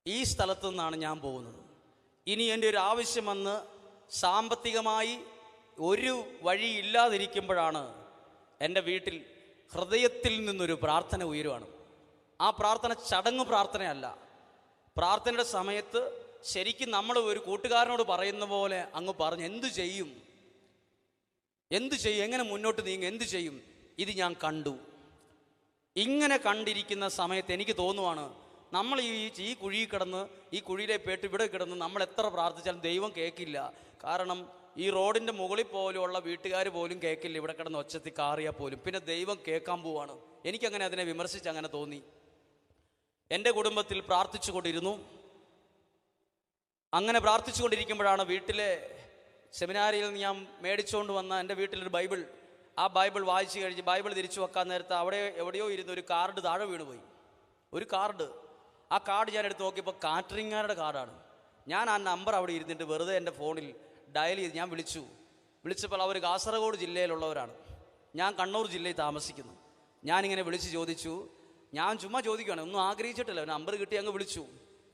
ഈ സ്ഥലത്തു നിന്നാണ് ഞാൻ പോകുന്നത്. ഇനി എൻ്റെ ഒരു ആവശ്യം വന്ന് സാമ്പത്തികമായി ഒരു വഴി ഇല്ലാതിരിക്കുമ്പോഴാണ് എൻ്റെ വീട്ടിൽ ഹൃദയത്തിൽ നിന്നൊരു പ്രാർത്ഥന ഉയരുവാണ്. ആ പ്രാർത്ഥന ചടങ്ങ് പ്രാർത്ഥനയല്ല. പ്രാർത്ഥനയുടെ സമയത്ത് ശരിക്കും നമ്മൾ ഒരു കൂട്ടുകാരനോട് പറയുന്ന പോലെ അങ്ങ് പറഞ്ഞ് എന്തു ചെയ്യും, എങ്ങനെ മുന്നോട്ട് നീങ്ങും, എന്തു ചെയ്യും. ഇത് ഞാൻ കണ്ടു. ഇങ്ങനെ കണ്ടിരിക്കുന്ന സമയത്ത് എനിക്ക് തോന്നുവാണ്, നമ്മൾ ഈ കുഴിയിൽ കിടന്ന്, ഈ കുഴിയിലെ പേട്ട് ഇവിടെ കിടന്ന് നമ്മൾ എത്ര പ്രാർത്ഥിച്ചാലും ദൈവം കേൾക്കില്ല. കാരണം ഈ റോഡിൻ്റെ മുകളിൽ പോലുള്ള വീട്ടുകാർ പോലും കേൾക്കില്ല, ഇവിടെ കിടന്ന് ഒച്ചത്തി കാറിയാൽ പോലും. പിന്നെ ദൈവം കേൾക്കാൻ പോവാണ്. എനിക്കങ്ങനെ അതിനെ വിമർശിച്ച് അങ്ങനെ തോന്നി. എൻ്റെ കുടുംബത്തിൽ പ്രാർത്ഥിച്ചു കൊണ്ടിരുന്നു. അങ്ങനെ പ്രാർത്ഥിച്ചു കൊണ്ടിരിക്കുമ്പോഴാണ് വീട്ടിലെ സെമിനാരിയിൽ നിന്ന് ഞാൻ മേടിച്ചുകൊണ്ട് വന്ന എൻ്റെ വീട്ടിലൊരു ബൈബിൾ, ആ ബൈബിൾ വായിച്ചു കഴിഞ്ഞ് ബൈബിൾ തിരിച്ചു വെക്കാൻ നേരത്ത് അവിടെ എവിടെയോ ഇരുന്ന് ഒരു കാർഡ് താഴെ വീണുപോയി. ഒരു കാർഡ്. ആ കാർഡ് ഞാൻ എടുത്ത് നോക്കിയപ്പോൾ കാറ്ററിംഗുകാരുടെ കാർഡാണ്. ഞാൻ ആ നമ്പർ അവിടെ ഇരുന്നിട്ട് വെറുതെ എൻ്റെ ഫോണിൽ ഡയൽ ചെയ്ത് ഞാൻ വിളിച്ചപ്പോൾ അവർ കാസർഗോഡ് ജില്ലയിലുള്ളവരാണ്, ഞാൻ കണ്ണൂർ ജില്ലയിൽ താമസിക്കുന്നു. ഞാനിങ്ങനെ വിളിച്ച് ചോദിച്ചു, ഞാൻ ചുമ്മാ ചോദിക്കുകയാണ്, ഒന്നും ആഗ്രഹിച്ചിട്ടില്ല, നമ്പർ കിട്ടി അങ്ങ്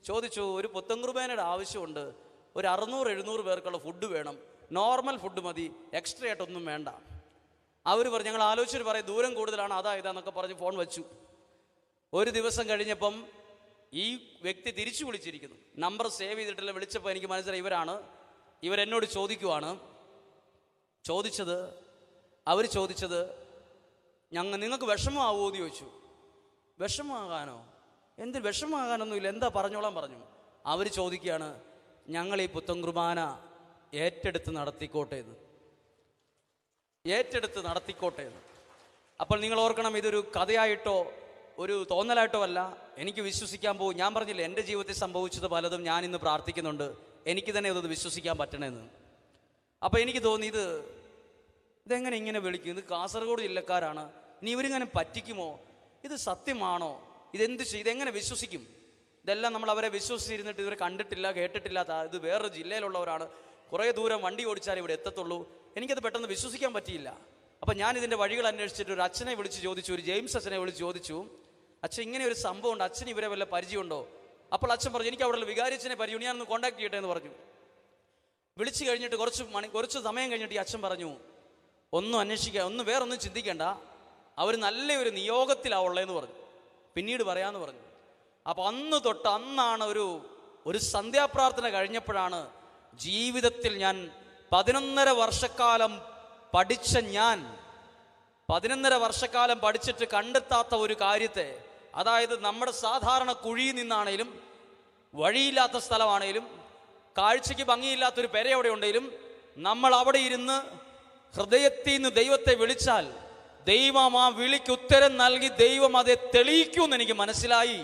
ചോദിച്ചു ഒരു പുത്തൻകുർബാനയുടെ ആവശ്യമുണ്ട്, ഒരു 600-700 പേർക്കുള്ള ഫുഡ് വേണം, നോർമൽ ഫുഡ് മതി, എക്സ്ട്രാ ആയിട്ടൊന്നും വേണ്ട. അവർ പറഞ്ഞു ഞങ്ങൾ ആലോചിച്ചിട്ട് പറയും ദൂരം കൂടുതലാണ് അതാ ഇതാന്നൊക്കെ പറഞ്ഞ് ഫോൺ വെച്ചു. ഒരു ദിവസം കഴിഞ്ഞപ്പം ഈ വ്യക്തി തിരിച്ചു വിളിച്ചിരിക്കുന്നു, നമ്പർ സേവ് ചെയ്തിട്ടില്ല. വിളിച്ചപ്പോൾ എനിക്ക് മനസ്സിലായി ഇവരെന്നോട് അവർ ചോദിച്ചത് നിങ്ങൾക്ക് വിഷമമാവുമോ എന്ന് ചോദിച്ചു. വിഷമമാകാനോ? എന്ത് വിഷമമാകാനൊന്നുമില്ല, എന്താ പറഞ്ഞോളാൻ പറഞ്ഞു. അവർ ചോദിക്കുകയാണ് ഞങ്ങൾ ഈ പുത്തൻകുർബാന ഏറ്റെടുത്ത് നടത്തിക്കോട്ടെ എന്ന്. അപ്പോൾ നിങ്ങൾ ഓർക്കണം, ഇതൊരു കഥയായിട്ടോ ഒരു തോന്നലായിട്ടോ അല്ല, എനിക്ക് വിശ്വസിക്കാൻ പോകും. ഞാൻ പറഞ്ഞില്ല എൻ്റെ ജീവിതത്തിൽ സംഭവിച്ചത് പലതും ഞാൻ ഇന്ന് പ്രാർത്ഥിക്കുന്നുണ്ട്, എനിക്ക് തന്നെ ഇതൊന്ന് വിശ്വസിക്കാൻ പറ്റണമെന്ന്. അപ്പോൾ എനിക്ക് തോന്നി ഇതെങ്ങനെ ഇങ്ങനെ വിളിക്കും, ഇത് കാസർഗോഡ് ജില്ലക്കാരാണ്, ഇനി ഇവരിങ്ങനെ പറ്റിക്കുമോ, ഇത് സത്യമാണോ, ഇതെങ്ങനെ വിശ്വസിക്കും? ഇതെല്ലാം നമ്മൾ അവരെ വിശ്വസിച്ചിരുന്നിട്ട് ഇവരെ കണ്ടിട്ടില്ല കേട്ടിട്ടില്ല, ഇത് വേറൊരു ജില്ലയിലുള്ളവരാണ്, കുറേ ദൂരം വണ്ടി ഓടിച്ചാൽ ഇവിടെ എത്തത്തുള്ളൂ, എനിക്കത് പെട്ടെന്ന് വിശ്വസിക്കാൻ പറ്റിയില്ല. അപ്പം ഞാൻ ഇതിൻ്റെ വഴികൾ അന്വേഷിച്ചിട്ട് ഒരു അച്ഛനെ വിളിച്ച് ചോദിച്ചു, ഒരു ജെയിംസ് അച്ഛനെ വിളിച്ച് ചോദിച്ചു, അച്ഛൻ ഇങ്ങനെ ഒരു സംഭവം ഉണ്ട്, അച്ഛന് ഇവരെ വല്ല പരിചയമുണ്ടോ? അപ്പോൾ അച്ഛൻ പറഞ്ഞു എനിക്ക് അവിടെയുള്ള വികാരിച്ചനെ പരിചയം, ഞാനൊന്ന് കോൺടാക്ട് ചെയ്യട്ടെ എന്ന് പറഞ്ഞു. വിളിച്ച് കഴിഞ്ഞിട്ട് കുറച്ച് സമയം കഴിഞ്ഞിട്ട് ഈ അച്ഛൻ പറഞ്ഞു ഒന്നും അന്വേഷിക്കുക, വേറൊന്നും ചിന്തിക്കേണ്ട, അവർ നല്ലൊരു നിയോഗത്തിലാവുള്ളതെന്ന് പറഞ്ഞു, പിന്നീട് പറയാമെന്ന് പറഞ്ഞു. അപ്പോൾ അന്നാണ് ഒരു സന്ധ്യാപ്രാർത്ഥന കഴിഞ്ഞപ്പോഴാണ് ജീവിതത്തിൽ ഞാൻ 11.5 വർഷക്കാലം പഠിച്ചിട്ട് കണ്ടെത്താത്ത ഒരു കാര്യത്തെ, അതായത് നമ്മുടെ സാധാരണ കുഴിയിൽ നിന്നാണേലും വഴിയില്ലാത്ത സ്ഥലമാണേലും കാഴ്ചയ്ക്ക് ഭംഗിയില്ലാത്തൊരു പെര എവിടെ ഉണ്ടെങ്കിലും നമ്മൾ അവിടെ ഇരുന്ന് ഹൃദയത്തിൽ നിന്ന് ദൈവത്തെ വിളിച്ചാൽ ദൈവം ആ വിളിക്ക് ഉത്തരം നൽകി ദൈവം അതെ തെളിയിക്കുമെന്ന് എനിക്ക് മനസ്സിലായി.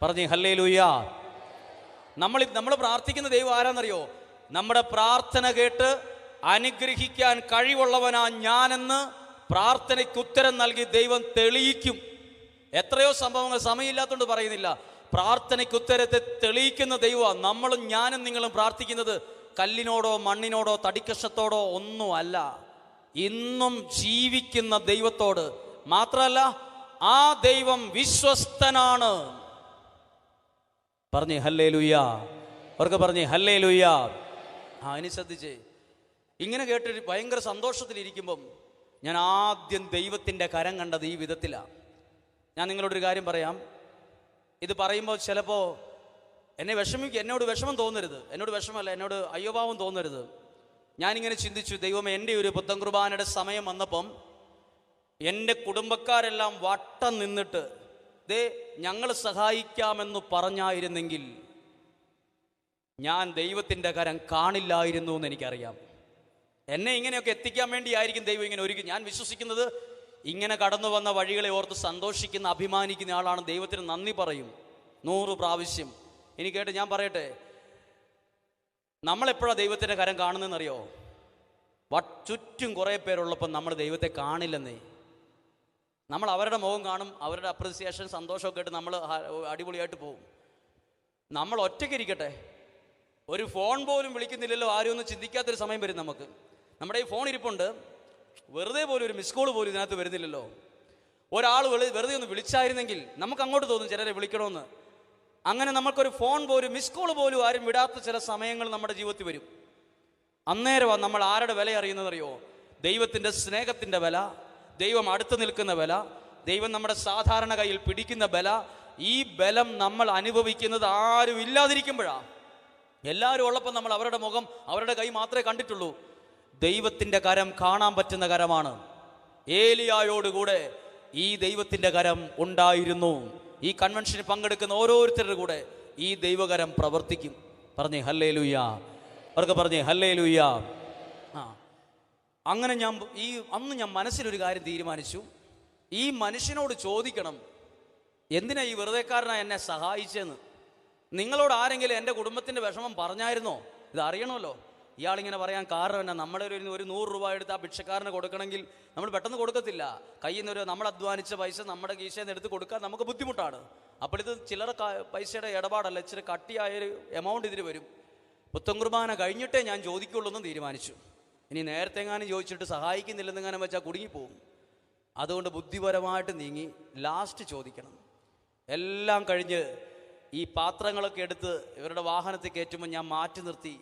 പറഞ്ഞേ ഹല്ലേലൂയ. നമ്മൾ പ്രാർത്ഥിക്കുന്ന ദൈവം ആരാന്നറിയോ? നമ്മുടെ പ്രാർത്ഥന കേട്ട് അനുഗ്രഹിക്കാൻ കഴിവുള്ളവനാ ഞാനെന്ന് പ്രാർത്ഥനയ്ക്ക് ഉത്തരം നൽകി ദൈവം തെളിയിക്കും. എത്രയോ സംഭവങ്ങൾ സമയമില്ലാത്തതുകൊണ്ട് പറയുന്നില്ല. പ്രാർത്ഥനയ്ക്ക് ഉത്തരത്തെ തെളിയിക്കുന്ന ദൈവമാണ്. നമ്മളും ഞാനും നിങ്ങളും പ്രാർത്ഥിക്കുന്നത് കല്ലിനോടോ മണ്ണിനോടോ തടിക്കഷത്തോടോ ഒന്നുമല്ല, ഇന്നും ജീവിക്കുന്ന ദൈവത്തോട്. മാത്രമല്ല ആ ദൈവം വിശ്വസ്തനാണ്. പറഞ്ഞേ ഹല്ലേലൂയ. അവർക്ക് പറഞ്ഞേ ഹല്ലേലൂയ. ഇനി ശ്രദ്ധിച്ചേ, ഇങ്ങനെ കേട്ടിട്ട് ഭയങ്കര സന്തോഷത്തിലിരിക്കുമ്പം ഞാൻ ആദ്യം ദൈവത്തിൻ്റെ കരം കണ്ടത് ഈ വിധത്തിലാണ്. ഞാൻ നിങ്ങളോടൊരു കാര്യം പറയാം. ഇത് പറയുമ്പോൾ ചിലപ്പോൾ എന്നോട് വിഷമം തോന്നരുത്, എന്നോട് അയ്യോഭാവം തോന്നരുത്. ഞാനിങ്ങനെ ചിന്തിച്ചു, ദൈവമേ, എൻ്റെ ഒരു പുത്തൻകുർബാനയുടെ സമയം വന്നപ്പം എൻ്റെ കുടുംബക്കാരെല്ലാം വട്ടം നിന്നിട്ട് ഞങ്ങൾ സഹായിക്കാമെന്ന് പറഞ്ഞായിരുന്നെങ്കിൽ ഞാൻ ദൈവത്തിൻ്റെ കരം കാണില്ലായിരുന്നു എന്ന് എനിക്കറിയാം. എന്നെ ഇങ്ങനെയൊക്കെ എത്തിക്കാൻ വേണ്ടിയായിരിക്കും ദൈവം ഇങ്ങനെ ഒരുക്കി. ഞാൻ വിശ്വസിക്കുന്നത് ഇങ്ങനെ കടന്നു വന്ന വഴികളെ ഓർത്ത് സന്തോഷിക്കുന്ന അഭിമാനിക്കുന്ന ആളാണ്. ദൈവത്തിന് നന്ദി പറയും 100 പ്രാവശ്യം. ഇനി കേട്ട് ഞാൻ പറയട്ടെ, നമ്മളെപ്പോഴാണ് ദൈവത്തിൻ്റെ കരം കാണുന്നതെന്നറിയോ? ചുറ്റും കുറേ പേരുള്ളപ്പം നമ്മൾ ദൈവത്തെ കാണില്ലെന്നേ. നമ്മൾ അവരുടെ മുഖം കാണും, അവരുടെ അപ്രിസിയേഷൻ സന്തോഷമൊക്കെ ആയിട്ട് നമ്മൾ അടിപൊളിയായിട്ട് പോകും. നമ്മൾ ഒറ്റയ്ക്കിരിക്കട്ടെ, ഒരു ഫോൺ പോലും വിളിക്കുന്നില്ലല്ലോ, ആരും ഒന്നും ചിന്തിക്കാത്തൊരു സമയം വരും നമുക്ക്. നമ്മുടെ ഈ ഫോൺ ഇരിപ്പുണ്ട്, വെറുതെ പോലും ഒരു മിസ് കോൾ പോലും ഇതിനകത്ത് വരുന്നില്ലല്ലോ. ഒരാൾ വെറുതെ ഒന്ന് വിളിച്ചായിരുന്നെങ്കിൽ നമുക്ക് അങ്ങോട്ട് തോന്നും ചിലരെ വിളിക്കണമെന്ന്. അങ്ങനെ നമുക്കൊരു ഫോൺ പോലും മിസ് കോൾ പോലും ആരും വിടാത്ത ചില സമയങ്ങൾ നമ്മുടെ ജീവിതത്തിൽ വരും. അന്നേരമാണ് നമ്മൾ ആരുടെ വില അറിയുന്നതറിയോ? ദൈവത്തിൻ്റെ സ്നേഹത്തിൻ്റെ വില, ദൈവം അടുത്ത് നിൽക്കുന്ന വില, ദൈവം നമ്മുടെ സാധാരണ കയ്യിൽ പിടിക്കുന്ന ബല. ഈ ബലം നമ്മൾ അനുഭവിക്കുന്നത് ആരും ഇല്ലാതിരിക്കുമ്പോഴാണ്. എല്ലാവരും ഉള്ളപ്പോൾ നമ്മൾ അവരുടെ മുഖം, അവരുടെ കൈ മാത്രമേ കണ്ടിട്ടുള്ളൂ. ദൈവത്തിൻ്റെ കരം കാണാൻ പറ്റുന്ന കരമാണ്. ഏലിയായോടുകൂടെ ഈ ദൈവത്തിൻ്റെ കരം ഉണ്ടായിരുന്നു. ഈ കൺവെൻഷനിൽ പങ്കെടുക്കുന്ന ഓരോരുത്തരുടെ കൂടെ ഈ ദൈവകരം പ്രവർത്തിക്കും. പറഞ്ഞേ ഹല്ലേലൂയ. അവർക്ക് പറഞ്ഞേ ഹല്ലേലൂയ. അങ്ങനെ അന്ന് ഞാൻ മനസ്സിലൊരു കാര്യം തീരുമാനിച്ചു. ഈ മനുഷ്യനോട് ചോദിക്കണം, എന്തിനാ ഈ വെറുതെക്കാരനായി എന്നെ സഹായിച്ചെന്ന്. നിങ്ങളോട് ആരെങ്കിലും എൻ്റെ കുടുംബത്തിൻ്റെ വിഷമം പറഞ്ഞായിരുന്നോ? ഇത് അറിയണമല്ലോ. ഇയാളിങ്ങനെ പറയാൻ കാരണം എന്നാ, നമ്മുടെ ഒരു 100 രൂപ എടുത്ത് ആ ഭിക്ഷക്കാരന് കൊടുക്കണമെങ്കിൽ നമ്മൾ പെട്ടെന്ന് കൊടുക്കത്തില്ല. കയ്യിൽ നിന്ന് നമ്മൾ അധ്വാനിച്ച പൈസ നമ്മുടെ കീശയിൽ നിന്ന് എടുത്ത് കൊടുക്കാൻ നമുക്ക് ബുദ്ധിമുട്ടാണ്. അപ്പോൾ ഇത് ചില്ലറ പൈസയുടെ ഇടപാടല്ല, ഇച്ചിരി കട്ടിയായൊരു എമൗണ്ട് ഇതിന് വരും. പുത്തൻ കുർബാന കഴിഞ്ഞിട്ടേ ഞാൻ ചോദിക്കുള്ളൂ എന്ന് തീരുമാനിച്ചു. ഇനി നേരത്തെ എങ്ങാനും ചോദിച്ചിട്ട് സഹായിക്കുന്നില്ലെന്നെങ്ങാനും വെച്ചാൽ കുടുങ്ങിപ്പോവും. അതുകൊണ്ട് ബുദ്ധിപരമായിട്ട് നീങ്ങി ലാസ്റ്റ് ചോദിക്കണം. എല്ലാം കഴിഞ്ഞ് ഈ പാത്രങ്ങളൊക്കെ എടുത്ത് ഇവരുടെ വാഹനത്തിൽ കയറ്റുമ്പോൾ ഞാൻ മാറ്റി നിർത്തി,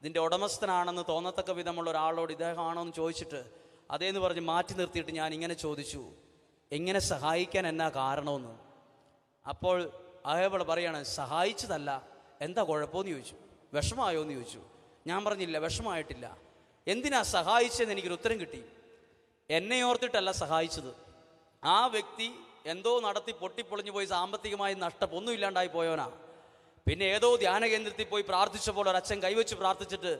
ഇതിൻ്റെ ഉടമസ്ഥനാണെന്ന് തോന്നത്തക്ക വിധമുള്ള ഒരാളോട് ഇദ്ദേഹമാണോ എന്ന് ചോദിച്ചിട്ട് അതേന്ന് പറഞ്ഞ് മാറ്റി നിർത്തിയിട്ട് ഞാൻ ഇങ്ങനെ ചോദിച്ചു, എങ്ങനെ സഹായിക്കാൻ എന്നാ കാരണമെന്ന്. അപ്പോൾ അയാൾ പറയാണ്, സഹായിച്ചതല്ല, എന്താ കുഴപ്പമെന്ന് ചോദിച്ചു. വിഷമമായോ എന്ന് ചോദിച്ചു. ഞാൻ പറഞ്ഞില്ല, വിഷമമായിട്ടില്ല. എന്തിനാ സഹായിച്ചതെന്ന് എനിക്കൊരു ഉത്തരം കിട്ടി. എന്നെ ഓർത്തിട്ടല്ല സഹായിച്ചത്, ആ വ്യക്തി എന്തോ നടത്തി പൊട്ടിപ്പൊളിഞ്ഞു പോയി സാമ്പത്തികമായി ഒന്നും ഇല്ലാണ്ടായി പോയവനാ. പിന്നെ ഏതോ ധ്യാന കേന്ദ്രത്തിൽ പോയി പ്രാർത്ഥിച്ചപ്പോൾ ഒരച്ഛൻ കൈവച്ച് പ്രാർത്ഥിച്ചിട്ട്,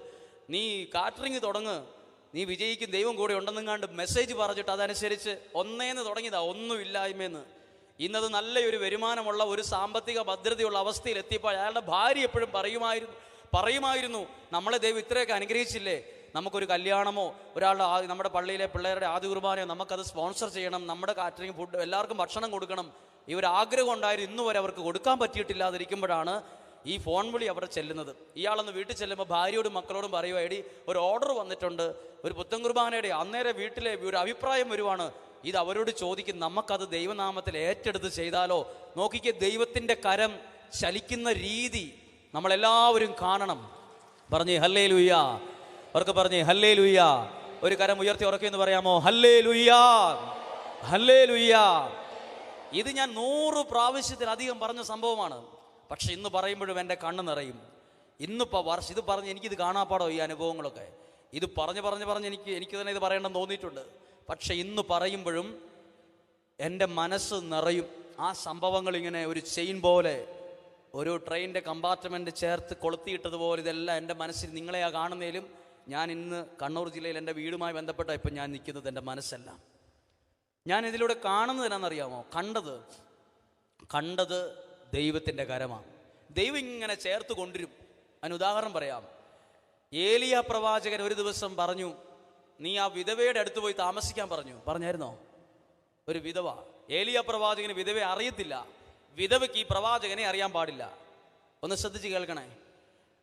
നീ കാറ്ററിങ് തുടങ്ങ്, നീ വിജയിക്കും, ദൈവം കൂടെ ഉണ്ടെന്നും കണ്ട് മെസ്സേജ് പറഞ്ഞിട്ട് അതനുസരിച്ച് ഒന്നേന്ന് തുടങ്ങിയതാ, ഒന്നുമില്ലായ്മയെന്ന്. ഇന്നത് നല്ലൊരു വരുമാനമുള്ള ഒരു സാമ്പത്തിക ഭദ്രതയുള്ള അവസ്ഥയിൽ എത്തിയപ്പോൾ അയാളുടെ ഭാര്യ എപ്പോഴും പറയുമായിരുന്നു നമ്മളെ ദൈവം ഇത്രയൊക്കെ അനുഗ്രഹിച്ചില്ലേ, നമുക്കൊരു കല്യാണമോ ഒരാളുടെ നമ്മുടെ പള്ളിയിലെ പിള്ളേരുടെ ആദ്യ കുർബാനയോ നമുക്കത് സ്പോൺസർ ചെയ്യണം, നമ്മുടെ കാറ്ററിംഗ് ഫുഡ് എല്ലാവർക്കും ഭക്ഷണം കൊടുക്കണം, ഈ ഒരു ആഗ്രഹം ഉണ്ടായിരുന്നു. ഇന്നു വരെ അവർക്ക് കൊടുക്കാൻ പറ്റിയിട്ടില്ലാതിരിക്കുമ്പോഴാണ് ഈ ഫോൺ വിളി അവിടെ ചെല്ലുന്നത്. ഇയാളൊന്ന് വീട്ടിൽ ചെല്ലുമ്പോൾ ഭാര്യയോടും മക്കളോടും പറയുക, എടി ഒരു ഓർഡർ വന്നിട്ടുണ്ട് ഒരു പുത്തൻ കുർബാനയുടെ. അന്നേരം വീട്ടിലെ ഒരു അഭിപ്രായം വരുവാണ്, ഇത് അവരോട് ചോദിക്കും, നമുക്കത് ദൈവനാമത്തിൽ ഏറ്റെടുത്ത് ചെയ്താലോ. നോക്കിക്കേ, ദൈവത്തിൻ്റെ കരം ചലിക്കുന്ന രീതി നമ്മളെല്ലാവരും കാണണം. പറഞ്ഞേ ഹല്ലേലൂയ, അവർക്ക് പറഞ്ഞേ ഹല്ലേലൂയ. ഒരു കരം ഉയർത്തി ഉറക്കെന്ന് പറയാമോ? Hallelujah, hallelujah. ഇത് ഞാൻ 100 പ്രാവശ്യത്തിലധികം പറഞ്ഞ സംഭവമാണ്. പക്ഷെ ഇന്ന് പറയുമ്പോഴും എൻ്റെ കണ്ണ് നിറയും. ഇന്നിപ്പോൾ ഇത് പറഞ്ഞ് എനിക്കിത് കാണാപ്പാടോ ഈ അനുഭവങ്ങളൊക്കെ. ഇത് പറഞ്ഞ് എനിക്ക് തന്നെ ഇത് പറയണമെന്ന് തോന്നിയിട്ടുണ്ട്. പക്ഷെ ഇന്ന് പറയുമ്പോഴും എൻ്റെ മനസ്സ് നിറയും. ആ സംഭവങ്ങൾ ഇങ്ങനെ ഒരു ചെയിൻ പോലെ, ഒരു ട്രെയിനിൻ്റെ കമ്പാർട്ട്മെൻറ്റ് ചേർത്ത് കൊളുത്തിയിട്ടതുപോലെ ഇതെല്ലാം എൻ്റെ മനസ്സിൽ, നിങ്ങളെയാ കാണുന്നതിലും ഞാൻ ഇന്ന് കണ്ണൂർ ജില്ലയിൽ എൻ്റെ വീടുമായി ബന്ധപ്പെട്ട ഇപ്പം ഞാൻ നിൽക്കുന്നത്. എൻ്റെ മനസ്സെല്ലാം ഞാൻ ഇതിലൂടെ കാണുന്നത് എന്നാണെന്നറിയാമോ? കണ്ടത് ദൈവത്തിൻ്റെ കരമാണ്. ദൈവം ഇങ്ങനെ ചേർത്ത് കൊണ്ടുവരും. അതിന് ഉദാഹരണം പറയാം. ഏലിയ പ്രവാചകൻ ഒരു ദിവസം പറഞ്ഞു, നീ ആ വിധവയുടെ അടുത്ത് പോയി താമസിക്കാൻ പറഞ്ഞായിരുന്നോ? ഒരു വിധവ, ഏലിയ പ്രവാചകന് വിധവയെ അറിയത്തില്ല, വിധവയ്ക്ക് ഈ പ്രവാചകനെ അറിയാൻ പാടില്ല. ഒന്ന് ശ്രദ്ധിച്ച് കേൾക്കണേ.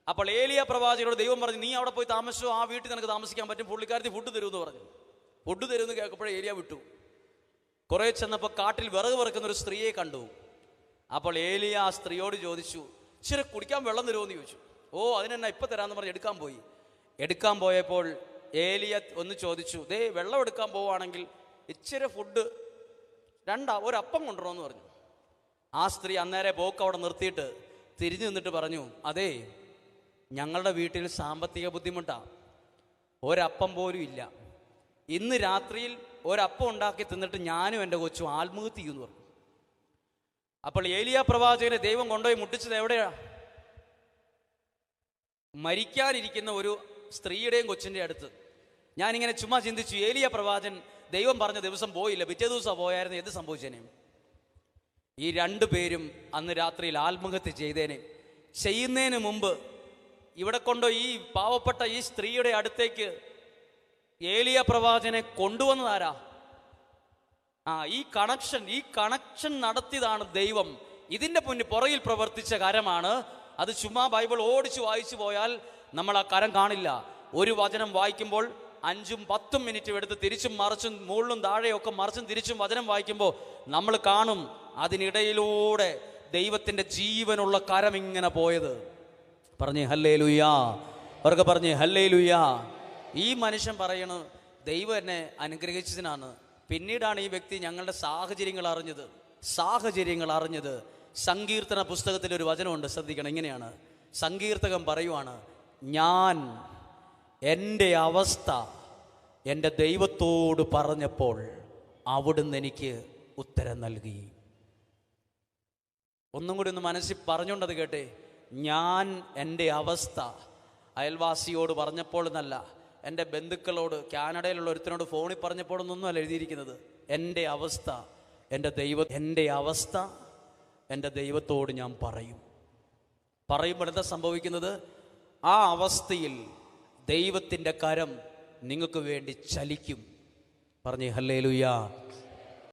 അപ്പോൾ ഏലിയ പ്രവാചകനോട് ദൈവം പറഞ്ഞു, നീ അവിടെ പോയി താമസിച്ചോ, ആ വീട്ടിൽ നിനക്ക് താമസിക്കാൻ പറ്റും, പുള്ളിക്കാരത്തി ഫുഡ് തരുമെന്ന് പറഞ്ഞു. ഫുഡ് തരുമെന്ന് കേൾക്കുമ്പോഴേ ഏലിയ വിട്ടു. കുറേ ചെന്നപ്പോൾ കാട്ടിൽ വിറക് വറുക്കുന്ന ഒരു സ്ത്രീയെ കണ്ടു. അപ്പോൾ ഏലിയ ആ സ്ത്രീയോട് ചോദിച്ചു, ഇച്ചിരി കുടിക്കാൻ വെള്ളം തരുമെന്ന് ചോദിച്ചു. ഓ, അതിനെന്നാ ഇപ്പം തരാമെന്ന് പറഞ്ഞ് എടുക്കാൻ പോയപ്പോൾ ഏലിയ ഒന്ന് ചോദിച്ചു, ദേ വെള്ളം എടുക്കാൻ പോവുകയാണെങ്കിൽ ഇച്ചിരി ഫുഡ് ഒരപ്പം കൊണ്ടുവരണമെന്ന് പറഞ്ഞു. ആ സ്ത്രീ അന്നേരം പോക്ക് അവിടെ നിർത്തിയിട്ട് തിരിഞ്ഞു നിന്നിട്ട് പറഞ്ഞു, അതേ, ഞങ്ങളുടെ വീട്ടിൽ സാമ്പത്തിക ബുദ്ധിമുട്ടാണ്, ഒരപ്പം പോലും ഇല്ല, ഇന്ന് രാത്രിയിൽ ഒരപ്പം ഉണ്ടാക്കി തിന്നിട്ട് ഞാനും എൻ്റെ കൊച്ചും ആത്മഹത്യ ചെയ്യുമെന്ന് പറഞ്ഞു. അപ്പോൾ ഏലിയ പ്രവാചകനെ ദൈവം കൊണ്ടുപോയി മുട്ടിച്ചത് എവിടെയാ? മരിക്കാനിരിക്കുന്ന ഒരു സ്ത്രീയുടെയും കൊച്ചിൻ്റെ അടുത്ത്. ഞാനിങ്ങനെ ചുമ്മാ ചിന്തിച്ചു, ഏലിയ പ്രവാചകൻ ദൈവം പറഞ്ഞ ദിവസം പോയില്ല, പിറ്റേ ദിവസം പോയായിരുന്നു, എന്ത് സംഭവിച്ചേനെ? ഈ 2 പേരും അന്ന് രാത്രിയിൽ ആത്മഹത്യ ചെയ്തേനെ. ചെയ്യുന്നതിന് മുമ്പ് ഇവിടെ കൊണ്ടോ ഈ പാവപ്പെട്ട ഈ സ്ത്രീയുടെ അടുത്തേക്ക് ഏലിയ പ്രവാചകനെ കൊണ്ടുവന്നതാരാ? ഈ കണക്ഷൻ നടത്തിയതാണ് ദൈവം. ഇതിൻ്റെ പുറകിൽ പ്രവർത്തിച്ച കരമാണ്. അത് ചുമ്മാ ബൈബിൾ ഓടിച്ചു വായിച്ചു പോയാൽ നമ്മൾ ആ കരം കാണില്ല. ഒരു വചനം വായിക്കുമ്പോൾ 5-10 മിനിറ്റ് എടുത്ത് തിരിച്ചും മറിച്ചും മുകളിലും താഴെയൊക്കെ മറിച്ചും തിരിച്ചും വചനം വായിക്കുമ്പോൾ നമ്മൾ കാണും അതിനിടയിലൂടെ ദൈവത്തിൻ്റെ ജീവനുള്ള കരം ഇങ്ങനെ പോയത്. പറഞ്ഞേ ഹല്ലേലൂയാ, അവർക്ക് പറഞ്ഞേ ഹല്ലേലൂയാ. ഈ മനുഷ്യൻ പറയണു ദൈവം എന്നെ അനുഗ്രഹിച്ചതിനാണ്. പിന്നീടാണ് ഈ വ്യക്തി ഞങ്ങളുടെ സാഹചര്യങ്ങൾ അറിഞ്ഞത്. സങ്കീർത്തന പുസ്തകത്തിൽ ഒരു വചനമുണ്ട്, ശ്രദ്ധിക്കണം. ഇങ്ങനെയാണ് സങ്കീർത്തകൻ പറയുവാണ്, ഞാൻ എൻ്റെ അവസ്ഥ എൻ്റെ ദൈവത്തോട് പറഞ്ഞപ്പോൾ അവിടുന്ന് എനിക്ക് ഉത്തരം നൽകി. ഒന്നും കൂടി ഒന്ന് മനസ്സിൽ പറഞ്ഞുകൊണ്ടത് കേട്ടെ. ഞാൻ എൻ്റെ അവസ്ഥ അയൽവാസിയോട് പറഞ്ഞപ്പോൾ എന്നല്ല, എൻ്റെ ബന്ധുക്കളോട്, കാനഡയിലുള്ള ഒരുത്തനോട് ഫോണിൽ പറഞ്ഞപ്പോഴൊന്നൊന്നുമല്ല എഴുതിയിരിക്കുന്നത്. എൻ്റെ അവസ്ഥ എൻ്റെ ദൈവത്തോട് ഞാൻ പറയുമ്പോൾ എന്താ സംഭവിക്കുന്നത്? ആ അവസ്ഥയിൽ ദൈവത്തിൻ്റെ കരം നിങ്ങൾക്ക് വേണ്ടി ചലിക്കും. പറഞ്ഞേ ഹല്ലേലൂയ.